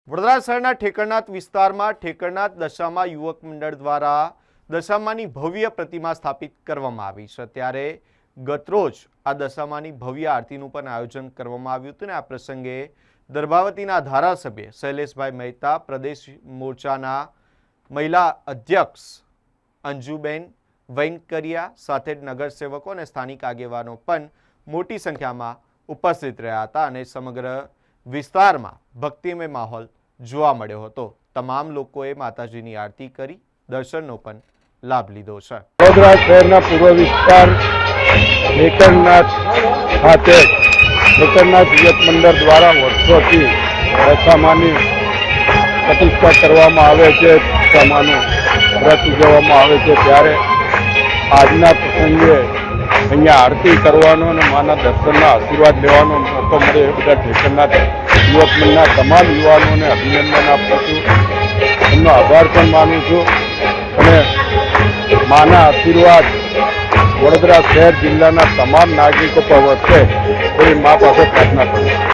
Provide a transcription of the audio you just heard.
વડોદરા શહેરના ઠેકરનાથ વિસ્તારમાં ઠેકરનાથ દશામા યુવક મંડળ દ્વારા દશામાની ભવ્ય પ્રતિમા સ્થાપિત કરવામાં આવી છે। ત્યારે ગતરોજ આ દશામાની ભવ્ય આરતીનું પણ આયોજન કરવામાં આવ્યું હતું અને આ પ્રસંગે દર્ભાવતીના ધારાસભ્ય શૈલેષભાઈ મહેતા, પ્રદેશ મોરચાના મહિલા અધ્યક્ષ અંજુબેન વૈંકરિયા સાથે નગરસેવકો અને સ્થાનિક આગેવાનો પણ મોટી સંખ્યામાં ઉપસ્થિત રહ્યા હતા અને સમગ્ર વિસ્તારમાં ભક્તિમય માહોલ જોવા મળ્યો હતો। તમામ લોકોએ માતાજીની આરતી કરી દર્શનનો પણ લાભ લીધો છે। વડોદરા શહેરના પૂર્વ વિસ્તાર ઠેકરનાથ ખાતે ઠેકરનાથ યુવક મંડળ દ્વારા વર્ષોથી દશામાની પ્રતિષ્ઠા કરવામાં આવે છે, દશામાનું વ્રત ઉજવવામાં આવે છે। ત્યારે આજના પ્રસંગે અહીંયા આરતી કરવાનો અને માના દર્શનના આશીર્વાદ લેવાનો મોકો મળે એ બધા ઠેકરનાથ યુવક મંડળના તમામ યુવાનોને અભિનંદન આપું છું, એમનો આભાર પણ માનું છું અને માના આશીર્વાદ વડોદરા શહેર જિલ્લાના તમામ નાગરિકો પર વધશે એવી મા પાસે પ્રાર્થના કરું છું।